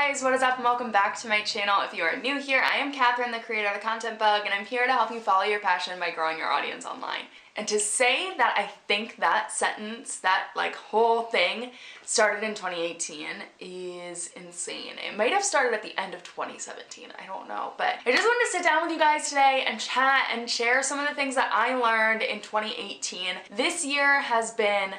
guys, what is up and welcome back to my channel. If you are new here, I am Cathrin, the creator of Thecontentbug, and I'm here to help you follow your passion by growing your audience online. And to say that I think that sentence, that whole thing started in 2018 is insane. It might have started at the end of 2017, I don't know. But I just wanted to sit down with you guys today and chat and share some of the things that I learned in 2018. This year has been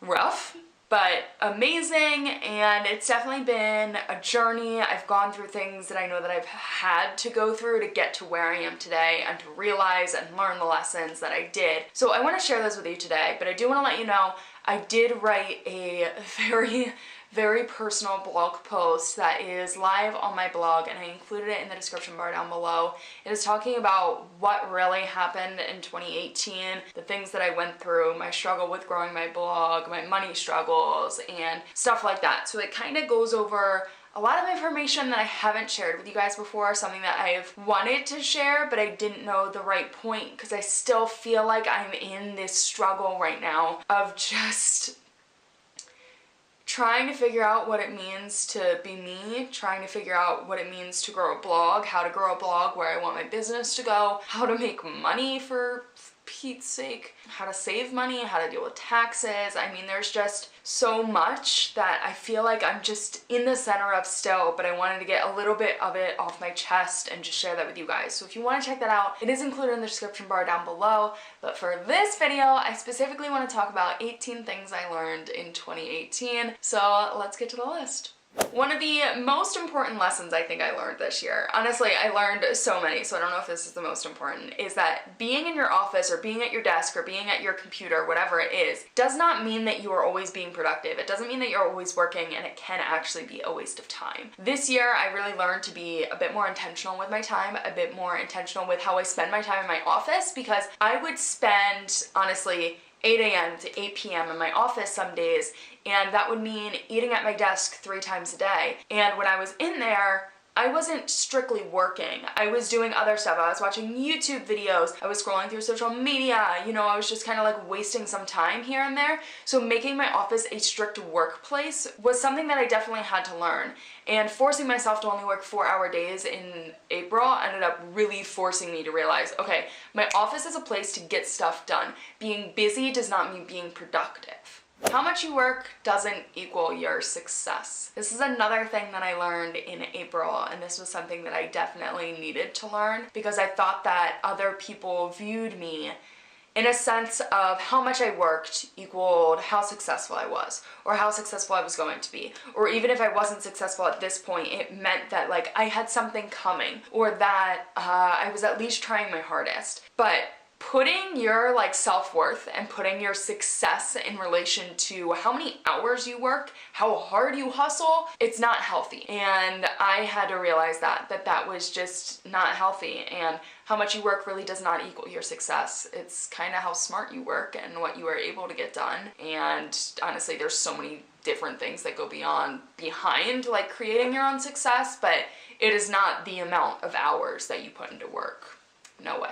rough, but amazing, and it's definitely been a journey. I've gone through things that I know that I've had to go through to get to where I am today and to realize and learn the lessons that I did. So I want to share this with you today, but I do want to let you know I did write a very personal blog post that is live on my blog, and I included it in the description bar down below. It is talking about what really happened in 2018, the things that I went through, my struggle with growing my blog, my money struggles, and stuff like that. So it kind of goes over a lot of information that I haven't shared with you guys before, something that I've wanted to share, but I didn't know the right point because I still feel like I'm in this struggle right now of just trying to figure out what it means to be me, trying to figure out what it means to grow a blog, how to grow a blog, where I want my business to go, how to make money for Pete's sake, how to save money, how to deal with taxes. I mean, there's just so much that I feel like I'm just in the center of still, but I wanted to get a little bit of it off my chest and just share that with you guys. So if you want to check that out, it is included in the description bar down below. But for this video, I specifically want to talk about 18 things I learned in 2018. So let's get to the list. One of the most important lessons I think I learned this year, honestly, I learned so many, so I don't know if this is the most important, is that being in your office or being at your desk or being at your computer, whatever it is, does not mean that you are always being productive. It doesn't mean that you're always working, and it can actually be a waste of time. This year, I really learned to be a bit more intentional with my time, a bit more intentional with how I spend my time in my office, because I would spend, honestly, 8 a.m. to 8 p.m. in my office some days, and that would mean eating at my desk 3 times a day. And when I was in there, I wasn't strictly working. I was doing other stuff. I was watching YouTube videos. I was scrolling through social media. You know, I was just kind of like wasting some time here and there. So making my office a strict workplace was something that I definitely had to learn. And forcing myself to only work 4-hour days in April ended up really forcing me to realize, okay, my office is a place to get stuff done. Being busy does not mean being productive. How much you work doesn't equal your success. This is another thing that I learned in April, and this was something that I definitely needed to learn because I thought that other people viewed me in a sense of how much I worked equaled how successful I was, or how successful I was going to be. Or even if I wasn't successful at this point, it meant that I had something coming, or that I was at least trying my hardest. But putting your self-worth and putting your success in relation to how many hours you work, how hard you hustle, it's not healthy. And I had to realize that was just not healthy, and how much you work really does not equal your success. It's kind of how smart you work and what you are able to get done. And honestly, there's so many different things that go behind creating your own success, but it is not the amount of hours that you put into work. No way.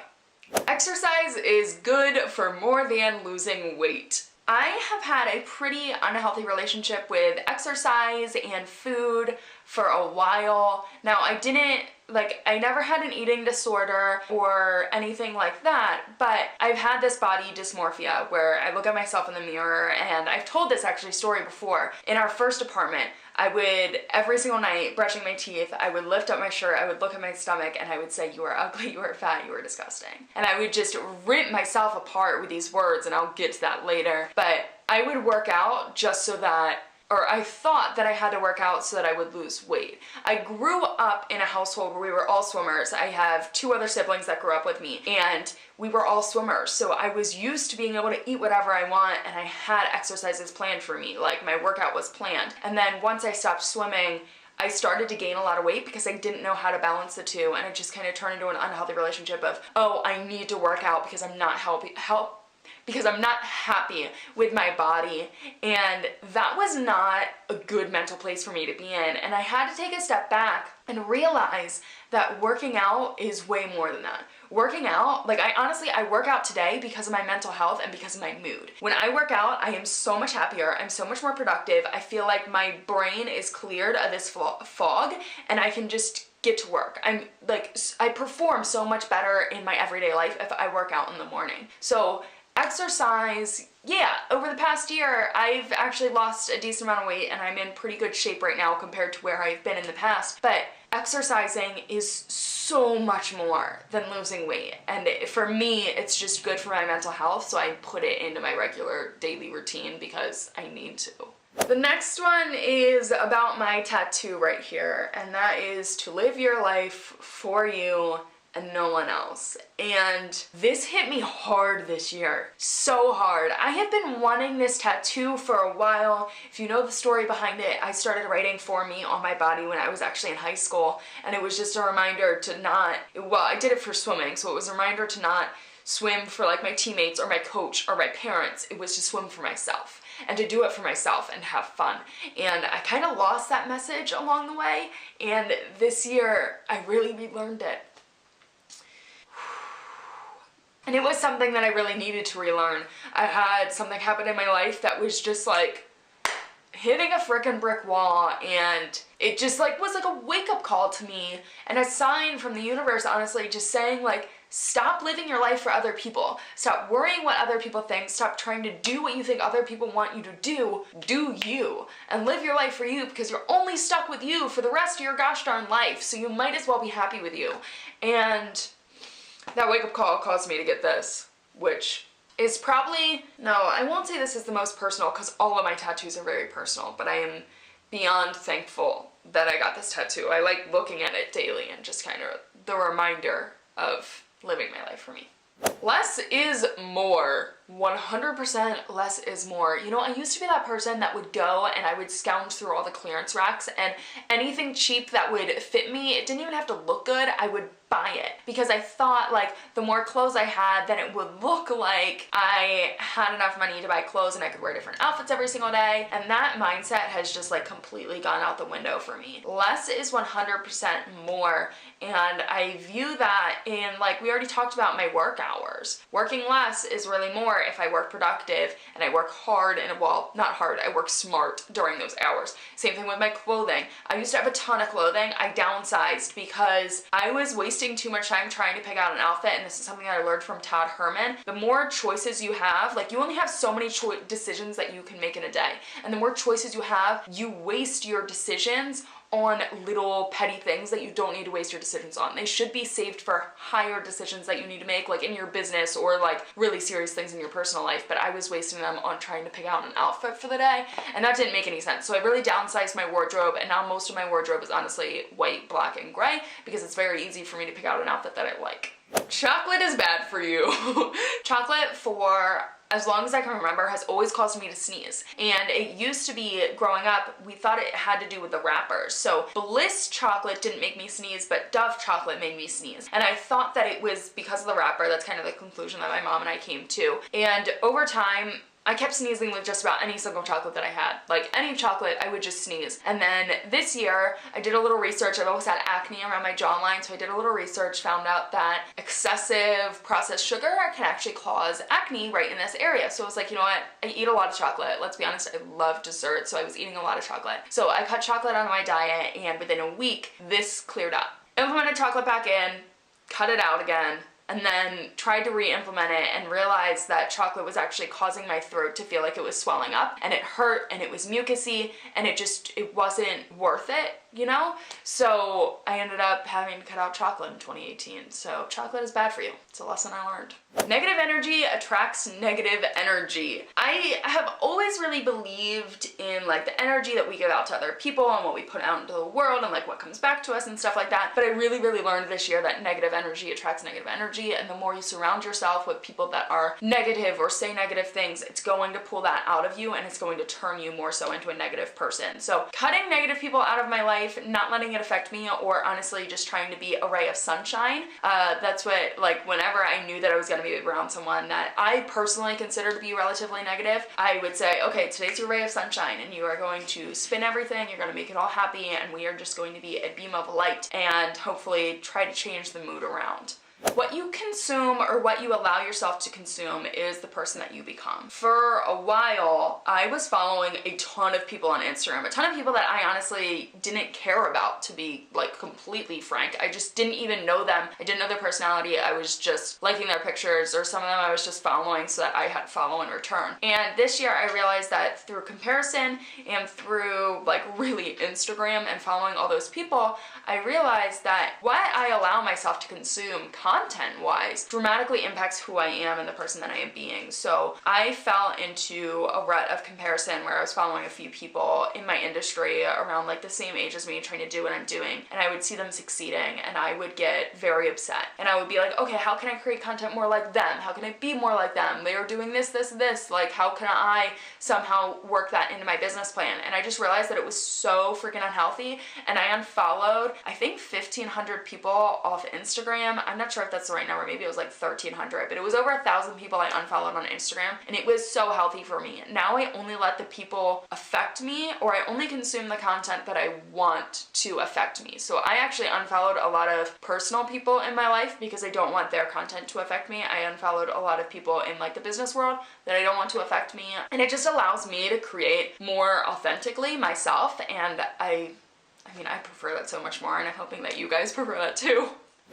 Exercise is good for more than losing weight. I have had a pretty unhealthy relationship with exercise and food for a while. Now, I never had an eating disorder or anything like that, but I've had this body dysmorphia where I look at myself in the mirror, and I've told this story before. In our first apartment, I would, every single night, brushing my teeth, I would lift up my shirt, I would look at my stomach, and I would say, "You are ugly, you are fat, you are disgusting." And I would just rip myself apart with these words, and I'll get to that later. But I would work out just so that, or I thought that I had to work out so that I would lose weight. I grew up in a household where we were all swimmers. I have 2 other siblings that grew up with me, and we were all swimmers. So I was used to being able to eat whatever I want, and I had exercises planned for me. My workout was planned. And then once I stopped swimming, I started to gain a lot of weight because I didn't know how to balance the two, and it just kind of turned into an unhealthy relationship of, oh, I need to work out because I'm not because I'm not happy with my body, and that was not a good mental place for me to be in. And I had to take a step back and realize that working out is way more than that. Working out, like I work out today because of my mental health and because of my mood. When I work out, I am so much happier, I'm so much more productive, I feel like my brain is cleared of this fog, and I can just get to work. I perform so much better in my everyday life if I work out in the morning. So exercise, yeah, over the past year, I've actually lost a decent amount of weight and I'm in pretty good shape right now compared to where I've been in the past. But exercising is so much more than losing weight. And for me, it's just good for my mental health, so I put it into my regular daily routine because I need to. The next one is about my tattoo right here, and that is to live your life for you and no one else. And this hit me hard this year, so hard. I have been wanting this tattoo for a while. If you know the story behind it, I started writing "for me" on my body when I was actually in high school, and it was just a reminder to not, well, I did it for swimming, so it was a reminder to not swim for like my teammates or my coach or my parents. It was to swim for myself and to do it for myself and have fun. And I kind of lost that message along the way, and this year I really relearned it. And it was something that I really needed to relearn. I had something happen in my life that was just like hitting a frickin' brick wall, and it just like was like a wake-up call to me and a sign from the universe, honestly, just saying like, stop living your life for other people. Stop worrying what other people think. Stop trying to do what you think other people want you to do. Do you. And live your life for you, because you're only stuck with you for the rest of your gosh darn life, so you might as well be happy with you. And that wake-up call caused me to get this, which is probably, no, I won't say this is the most personal, because all of my tattoos are very personal, but I am beyond thankful that I got this tattoo. I like looking at it daily and just kind of the reminder of living my life for me. Less is more. 100% less is more. You know, I used to be that person that would go and I would scounge through all the clearance racks, and anything cheap that would fit me, it didn't even have to look good, I would buy it, because I thought like the more clothes I had, then it would look like I had enough money to buy clothes and I could wear different outfits every single day. And that mindset has just like completely gone out the window for me. Less is 100% more. And I view that in, like we already talked about, my work hours. Working less is really more if I work productive and I work hard, and well, not hard, I work smart during those hours. Same thing with my clothing. I used to have a ton of clothing. I downsized because I was wasting too much time trying to pick out an outfit, and this is something that I learned from Todd Herman. The more choices you have, like you only have so many decisions that you can make in a day, and the more choices you have, you waste your decisions on little petty things that you don't need to waste your decisions on. They should be saved for higher decisions that you need to make, like in your business or like really serious things in your personal life, but I was wasting them on trying to pick out an outfit for the day, and that didn't make any sense. So I really downsized my wardrobe, and now most of my wardrobe is honestly white, black, and gray, because it's very easy for me to pick out an outfit that I like. Chocolate is bad for you. Chocolate, for as long as I can remember, has always caused me to sneeze. And it used to be, growing up, we thought it had to do with the wrappers. So Bliss chocolate didn't make me sneeze, but Dove chocolate made me sneeze. And I thought that it was because of the wrapper. That's kind of the conclusion that my mom and I came to. And over time, I kept sneezing with just about any single chocolate that I had. Like any chocolate, I would just sneeze. And then this year, I did a little research. I've always had acne around my jawline, so I did a little research, found out that excessive processed sugar can actually cause acne right in this area. So I was like, you know what? I eat a lot of chocolate. Let's be honest, I love dessert, so I was eating a lot of chocolate. So I cut chocolate out of my diet, and within a week, this cleared up. Implemented chocolate back in, cut it out again, and then tried to re-implement it and realized that chocolate was actually causing my throat to feel like it was swelling up, and it hurt, and it was mucusy, and it wasn't worth it, you know? So I ended up having to cut out chocolate in 2018. So chocolate is bad for you. It's a lesson I learned. Negative energy attracts negative energy. I have always really believed in like the energy that we give out to other people and what we put out into the world and like what comes back to us and stuff like that. But I really, really learned this year that negative energy attracts negative energy. energy, and the more you surround yourself with people that are negative or say negative things, it's going to pull that out of you and it's going to turn you more so into a negative person. So cutting negative people out of my life, not letting it affect me, or honestly just trying to be a ray of sunshine. That's what, like, whenever I knew that I was going to be around someone that I personally consider to be relatively negative, I would say, okay, today's your ray of sunshine and you are going to spin everything, you're going to make it all happy, and we are just going to be a beam of light and hopefully try to change the mood around. What you consume, or what you allow yourself to consume, is the person that you become. For a while, I was following a ton of people on Instagram, a ton of people that I honestly didn't care about, to be like completely frank. I just didn't even know them. I didn't know their personality. I was just liking their pictures, or some of them I was just following so that I had follow in return. And this year I realized that through comparison and through like really Instagram and following all those people, I realized that what I allow myself to consume content-wise dramatically impacts who I am and the person that I am being. So I fell into a rut of comparison where I was following a few people in my industry around like the same age as me, trying to do what I'm doing, and I would see them succeeding and I would get very upset. And I would be like, okay, how can I create content more like them? How can I be more like them? They are doing this, this, this. Like, how can I somehow work that into my business plan? And I just realized that it was so freaking unhealthy, and I unfollowed, I think, 1,500 people off Instagram. I'm not sure if that's the right number, maybe it was like 1,300, but it was over 1,000 people I unfollowed on Instagram, and it was so healthy for me. Now I only let the people affect me, or I only consume the content that I want to affect me. So I actually unfollowed a lot of personal people in my life because I don't want their content to affect me. I unfollowed a lot of people in like the business world that I don't want to affect me, and it just allows me to create more authentically myself, and I mean, I prefer that so much more, and I'm hoping that you guys prefer that too.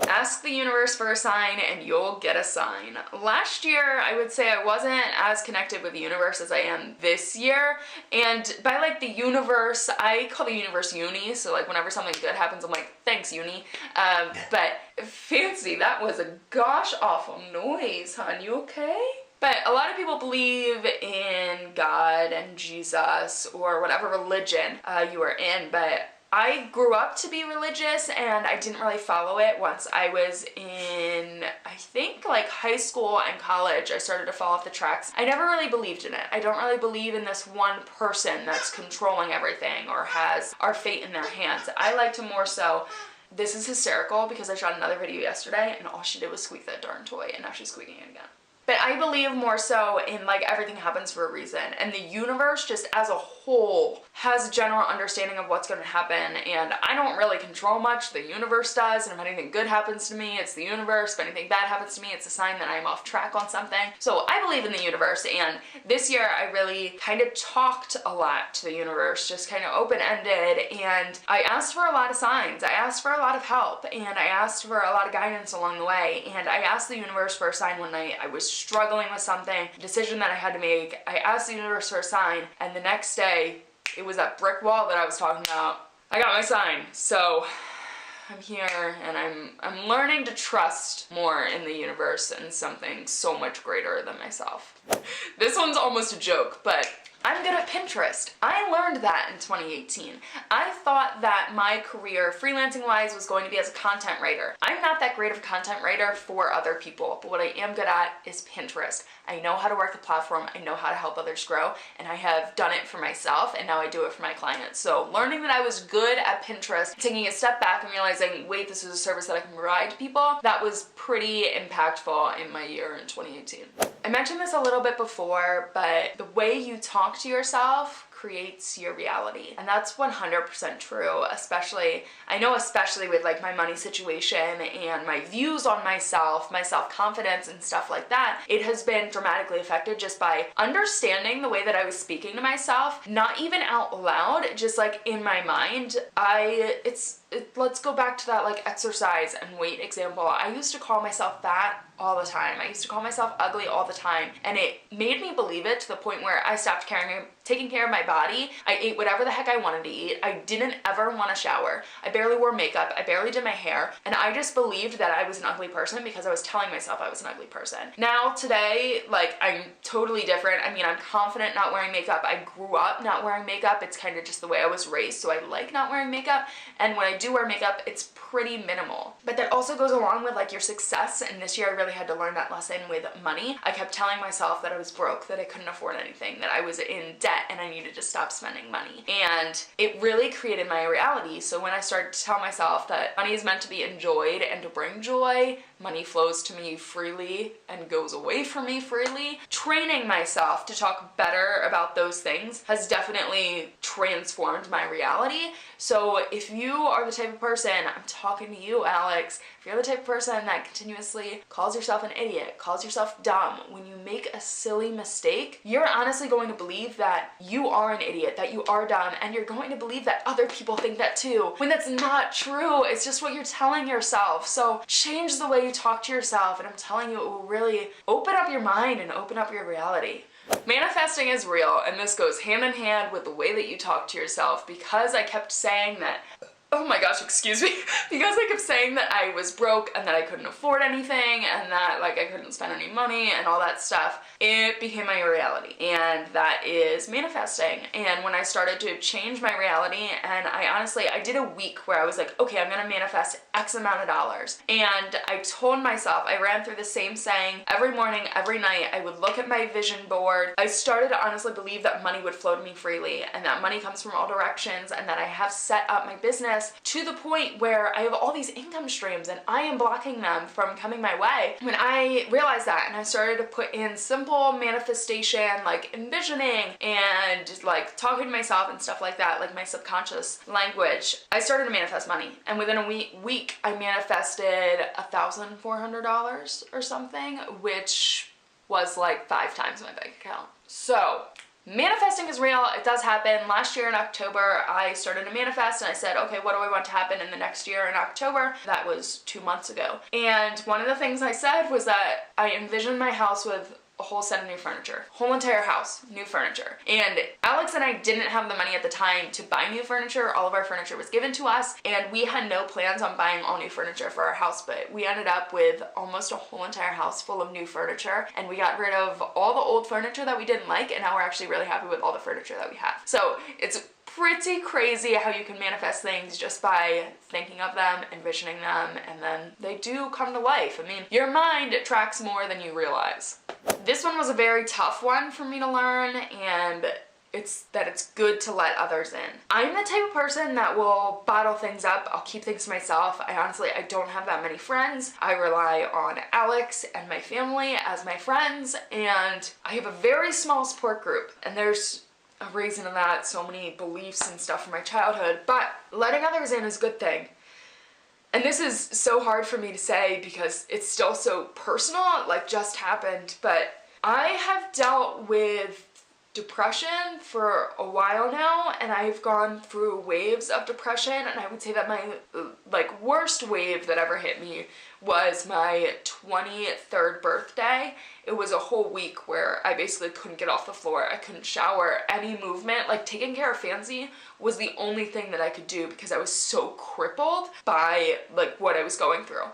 Ask the universe for a sign and you'll get a sign. Last year, I would say I wasn't as connected with the universe as I am this year. And by like the universe, I call the universe uni. So like whenever something good happens, I'm like, thanks uni. But fancy, that was a gosh awful noise, hon. You okay? But a lot of people believe in God and Jesus or whatever religion you are in, but I grew up to be religious and I didn't really follow it. Once I was in, I think, like high school and college, I started to fall off the tracks. I never really believed in it. I don't really believe in this one person that's controlling everything or has our fate in their hands. I like to more so, this is hysterical because I shot another video yesterday and all she did was squeak that darn toy, and now she's squeaking it again. But I believe more so in like everything happens for a reason, and the universe just as a whole has a general understanding of what's going to happen, and I don't really control much. The universe does, and if anything good happens to me, it's the universe. If anything bad happens to me, it's a sign that I'm off track on something. So I believe in the universe, and this year I really kind of talked a lot to the universe, just kind of open-ended, and I asked for a lot of signs. I asked for a lot of help, and I asked for a lot of guidance along the way, and I asked the universe for a sign one night. I was struggling with something, a decision that I had to make. I asked the universe for a sign, and the next day, it was that brick wall that I was talking about. I got my sign. So I'm here, and I'm learning to trust more in the universe and something so much greater than myself. This one's almost a joke, but I'm good at Pinterest. I learned that in 2018. I thought that my career, freelancing-wise, was going to be as a content writer. I'm not that great of a content writer for other people, but what I am good at is Pinterest. I know how to work the platform, I know how to help others grow, and I have done it for myself, and now I do it for my clients. So learning that I was good at Pinterest, taking a step back and realizing, wait, this is a service that I can provide to people, that was pretty impactful in my year in 2018. I mentioned this a little bit before, but the way you talk to yourself creates your reality. And that's 100% true, especially with like my money situation and my views on myself, my self-confidence and stuff like that. It has been dramatically affected just by understanding the way that I was speaking to myself, not even out loud, just like in my mind. Let's go back to that like exercise and weight example. I used to call myself fat all the time. I used to call myself ugly all the time, and it made me believe it to the point where I stopped taking care of my body. I ate whatever the heck I wanted to eat. I didn't ever want to shower. I barely wore makeup. I barely did my hair, and I just believed that I was an ugly person because I was telling myself I was an ugly person. Now, today, like, I'm totally different. I mean, I'm confident not wearing makeup. I grew up not wearing makeup. It's kind of just the way I was raised, so I like not wearing makeup, and when I do wear makeup, it's pretty minimal. But that also goes along with like your success, and this year I really had to learn that lesson with money. I kept telling myself that I was broke, that I couldn't afford anything, that I was in debt, and I needed to stop spending money. And it really created my reality. So when I started to tell myself that money is meant to be enjoyed and to bring joy, money flows to me freely and goes away from me freely, training myself to talk better about those things has definitely transformed my reality. So if you are the type of person, I'm talking to you, Alex, if you're the type of person that continuously calls yourself an idiot, calls yourself dumb, when you make a silly mistake, you're honestly going to believe that you are an idiot, that you are dumb, and you're going to believe that other people think that too, when that's not true. It's just what you're telling yourself. So change the way you talk to yourself, and I'm telling you, it will really open up your mind and open up your reality. Manifesting is real, and this goes hand in hand with the way that you talk to yourself, because I kept saying that, oh my gosh, excuse me, because I kept saying that I was broke and that I couldn't afford anything and that like I couldn't spend any money and all that stuff, it became my reality, and that is manifesting. And when I started to change my reality, and I did a week where I was like, okay, I'm gonna manifest X amount of dollars, and I told myself, I ran through the same saying every morning, every night. I would look at my vision board. I started to honestly believe that money would flow to me freely, and that money comes from all directions, and that I have set up my business to the point where I have all these income streams and I am blocking them from coming my way. When I realized that, and I started to put in simple manifestation, like envisioning and like talking to myself and stuff like that, like my subconscious language, I started to manifest money. And within a week I manifested $1,400 or something, which was like 5 times my bank account. So manifesting is real. It does happen. Last year in October, I started to manifest, and I said, okay, what do I want to happen in the next year in October? That was 2 months ago. And one of the things I said was that I envisioned my house with a whole set of new furniture. Whole entire house, new furniture. And Alex and I didn't have the money at the time to buy new furniture. All of our furniture was given to us, and we had no plans on buying all new furniture for our house, but we ended up with almost a whole entire house full of new furniture, and we got rid of all the old furniture that we didn't like, and now we're actually really happy with all the furniture that we have. So it's pretty crazy how you can manifest things just by thinking of them, envisioning them, and then they do come to life. I mean, your mind attracts more than you realize. This one was a very tough one for me to learn, and it's good to let others in. I'm the type of person that will bottle things up. I'll keep things to myself. I don't have that many friends. I rely on Alex and my family as my friends, and I have a very small support group, and there's a reason to that, so many beliefs and stuff from my childhood, but letting others in is a good thing. And this is so hard for me to say because it's still so personal, like just happened, but I have dealt with depression for a while now, and I've gone through waves of depression, and I would say that my like worst wave that ever hit me was my 23rd birthday. It was a whole week where I basically couldn't get off the floor. I couldn't shower. Any movement, like taking care of Fancy, was the only thing that I could do because I was so crippled by like what I was going through.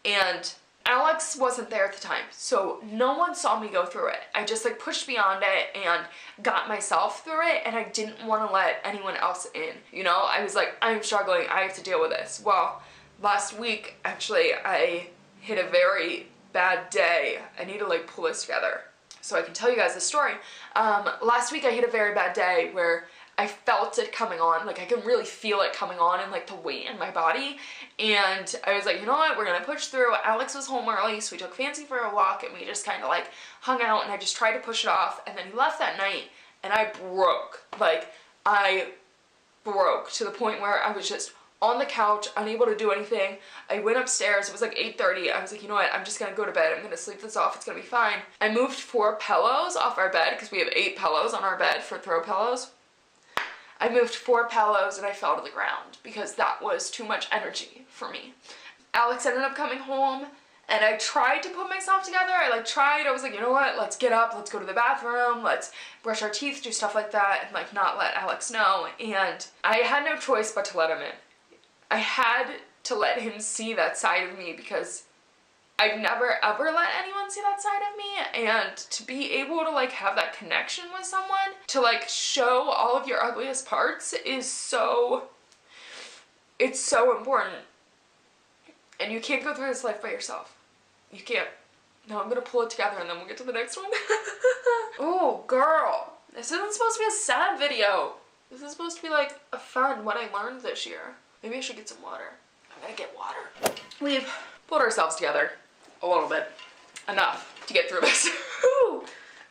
And Alex wasn't there at the time, so no one saw me go through it. I just like pushed beyond it and got myself through it, and I didn't want to let anyone else in. You know, I was like, I'm struggling, I have to deal with this. Well, last week, actually, I hit a very bad day. I need to like pull this together so I can tell you guys the story. Last week I hit a very bad day where I felt it coming on, like I can really feel it coming on and like the weight in my body, and I was like, you know what, we're gonna push through. Alex was home early, so we took Fancy for a walk, and we just kind of like hung out, and I just tried to push it off, and then he left that night, and I broke. Like, I broke to the point where I was just on the couch, unable to do anything. I went upstairs, it was like 8:30, I was like, you know what, I'm just gonna go to bed, I'm gonna sleep this off, it's gonna be fine. I moved 4 pillows off our bed, because we have 8 pillows on our bed for throw pillows. I moved 4 pillows and I fell to the ground because that was too much energy for me. Alex ended up coming home, And I tried to put myself together. I was like, you know what, let's get up, let's go to the bathroom, let's brush our teeth, do stuff like that, and like not let Alex know. And I had no choice but to let him in. I had to let him see that side of me because I've never ever let anyone see that side of me, and to be able to like have that connection with someone, to like show all of your ugliest parts is it's so important. And you can't go through this life by yourself. You can't. Now I'm gonna pull it together and then we'll get to the next one. Oh, girl. This isn't supposed to be a sad video. This is supposed to be like a fun what I learned this year. Maybe I should get some water. I'm gonna get water. We've pulled ourselves together a little bit. Enough to get through this.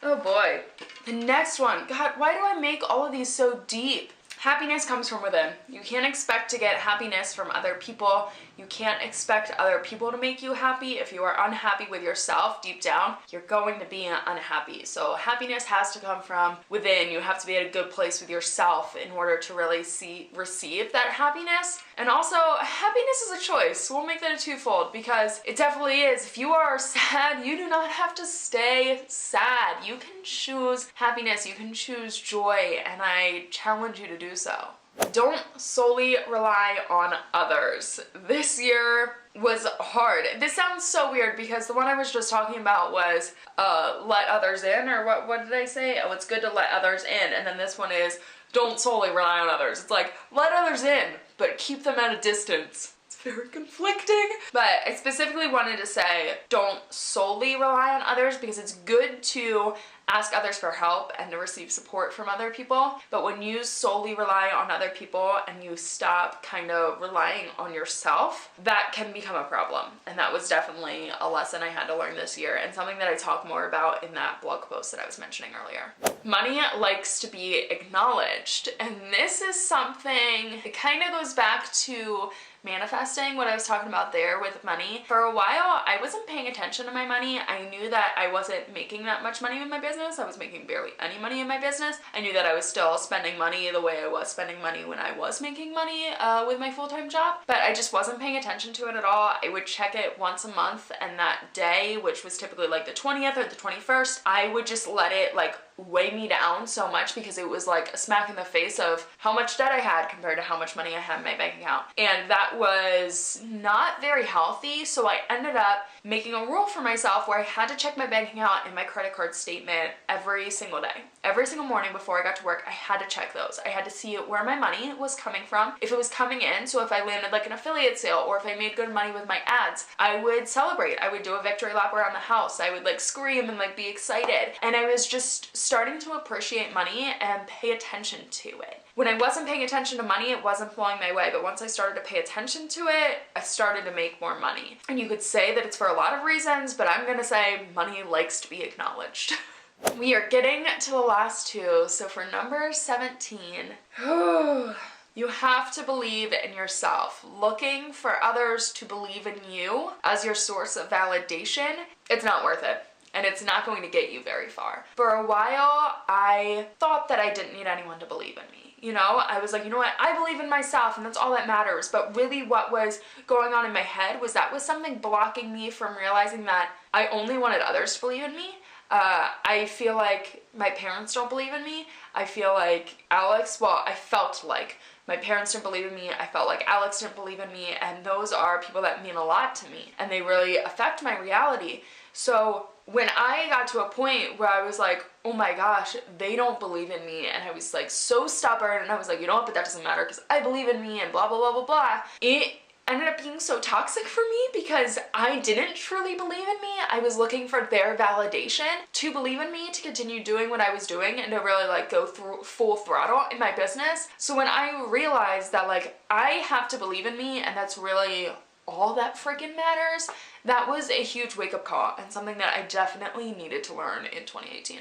Oh boy. The next one. God, why do I make all of these so deep? Happiness comes from within. You can't expect to get happiness from other people. You can't expect other people to make you happy. If you are unhappy with yourself deep down, you're going to be unhappy. So happiness has to come from within. You have to be at a good place with yourself in order to really receive that happiness. And also, happiness is a choice. We'll make that a twofold because it definitely is. If you are sad, you do not have to stay sad. You can choose happiness. You can choose joy, and I challenge you to do so. Don't solely rely on others. This year was hard. This sounds so weird because the one I was just talking about was let others in, or what did I say? Oh, it's good to let others in. And then this one is don't solely rely on others. It's like let others in, but keep them at a distance. It's very conflicting. But I specifically wanted to say don't solely rely on others because it's good to ask others for help and to receive support from other people. But when you solely rely on other people and you stop kind of relying on yourself, that can become a problem. And that was definitely a lesson I had to learn this year, and something that I talk more about in that blog post that I was mentioning earlier. Money likes to be acknowledged, and this is something, it kind of goes back to manifesting, what I was talking about there with money. For a while, I wasn't paying attention to my money. I knew that I wasn't making that much money with my business. I was making barely any money in my business. I knew that I was still spending money the way I was spending money when I was making money with my full-time job, but I just wasn't paying attention to it at all. I would check it once a month, and that day, which was typically like the 20th or the 21st, I would just let it like weigh me down so much because it was like a smack in the face of how much debt I had compared to how much money I had in my bank account. And that was not very healthy, so I ended up making a rule for myself where I had to check my bank account and my credit card statement every single day. Every single morning before I got to work, I had to check those. I had to see where my money was coming from. If it was coming in, so if I landed like an affiliate sale or if I made good money with my ads, I would celebrate. I would do a victory lap around the house. I would like scream and like be excited. And I was just starting to appreciate money and pay attention to it. When I wasn't paying attention to money, it wasn't flowing my way, but once I started to pay attention to it, I started to make more money. And you could say that it's for a lot of reasons, but I'm gonna say money likes to be acknowledged. We are getting to the last two, so for number 17, you have to believe in yourself. Looking for others to believe in you as your source of validation, it's not worth it. And it's not going to get you very far. For a while, I thought that I didn't need anyone to believe in me. You know, I was like, you know what, I believe in myself and that's all that matters. But really what was going on in my head was that was something blocking me from realizing that I only wanted others to believe in me. I feel like my parents don't believe in me. I feel like I felt like my parents didn't believe in me. I felt like Alex didn't believe in me. And those are people that mean a lot to me. And they really affect my reality. So when I got to a point where I was like, oh my gosh, they don't believe in me, and I was like so stubborn, and I was like, you know what, but that doesn't matter because I believe in me and blah, blah, blah, blah, blah. It ended up being so toxic for me because I didn't truly believe in me. I was looking for their validation to believe in me, to continue doing what I was doing and to really like go through full throttle in my business. So when I realized that like I have to believe in me and that's really all that freaking matters, that was a huge wake-up call and something that I definitely needed to learn in 2018.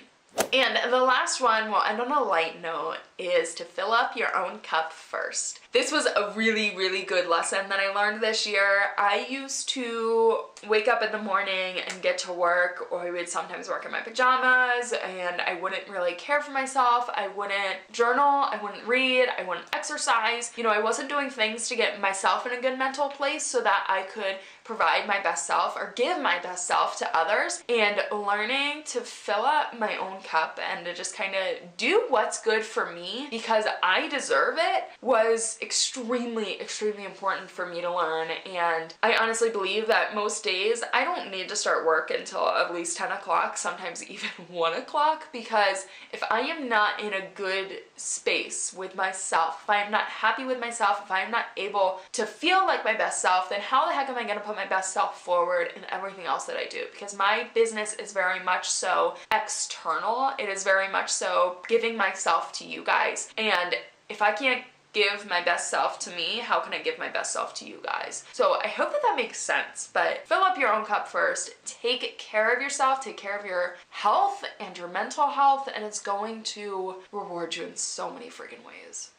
And the last one, we'll end on a light note, is to fill up your own cup first. This was a really, really good lesson that I learned this year. I used to wake up in the morning and get to work, or I would sometimes work in my pajamas, and I wouldn't really care for myself. I wouldn't journal, I wouldn't read, I wouldn't exercise. You know, I wasn't doing things to get myself in a good mental place so that I could provide my best self or give my best self to others. And learning to fill up my own cup and to just kind of do what's good for me because I deserve it was extremely, extremely important for me to learn. And I honestly believe that most days I don't need to start work until at least 10 o'clock, sometimes even 1 o'clock, because if I am not in a good space with myself, if I am not happy with myself, if I am not able to feel like my best self, then how the heck am I going to put my best self forward in everything else that I do? Because my business is very much so external. It is very much so giving myself to you guys. And if I can't give my best self to me, how can I give my best self to you guys? So I hope that that makes sense, but fill up your own cup first. Take care of yourself, take care of your health and your mental health, and it's going to reward you in so many freaking ways.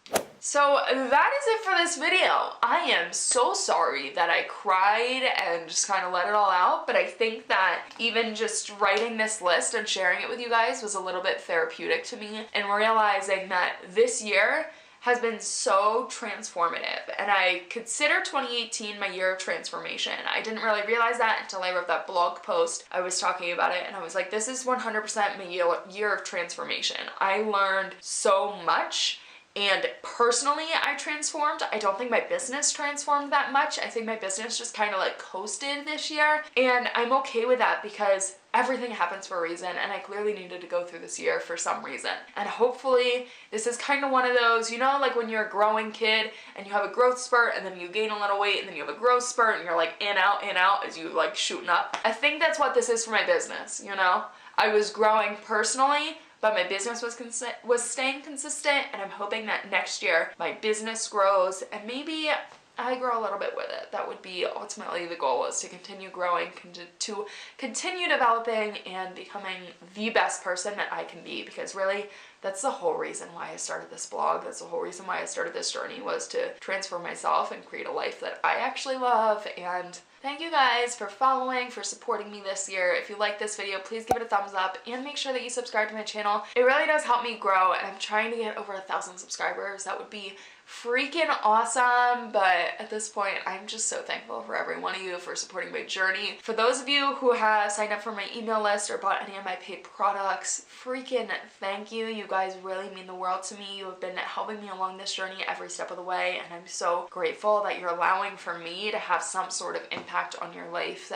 So that is it for this video. I am so sorry that I cried and just kind of let it all out, but I think that even just writing this list and sharing it with you guys was a little bit therapeutic to me, and realizing that this year has been so transformative, and I consider 2018 my year of transformation. I didn't really realize that until I wrote that blog post. I was talking about it and I was like, this is 100% my year of transformation. I learned so much. And personally, I transformed. I don't think my business transformed that much. I think my business just kind of like coasted this year. And I'm okay with that because everything happens for a reason, and I clearly needed to go through this year for some reason. And hopefully this is kind of one of those, you know, like when you're a growing kid and you have a growth spurt and then you gain a little weight and then you have a growth spurt and you're like in, out as you like shooting up. I think that's what this is for my business, you know? I was growing personally, but my business was staying consistent, and I'm hoping that next year my business grows and maybe I grow a little bit with it. That would be ultimately the goal, is to continue growing, to continue developing and becoming the best person that I can be, because really that's the whole reason why I started this blog. That's the whole reason why I started this journey, was to transform myself and create a life that I actually love. And thank you guys for following, for supporting me this year. If you like this video, please give it a thumbs up and make sure that you subscribe to my channel. It really does help me grow, and I'm trying to get over 1,000 subscribers. That would be freaking awesome, but at this point I'm just so thankful for every one of you for supporting my journey. For those of you who have signed up for my email list or bought any of my paid products, freaking thank you. You guys really mean the world to me. You have been helping me along this journey every step of the way, and I'm so grateful that you're allowing for me to have some sort of impact on your life.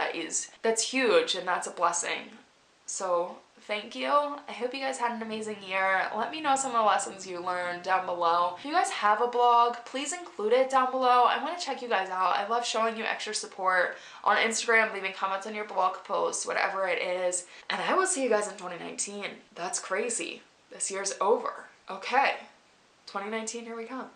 That's huge, and that's a blessing. So thank you. I hope you guys had an amazing year. Let me know some of the lessons you learned down below. If you guys have a blog, please include it down below. I want to check you guys out. I love showing you extra support on Instagram, leaving comments on your blog posts, whatever it is. And I will see you guys in 2019. That's crazy. This year's over. Okay. 2019, here we come.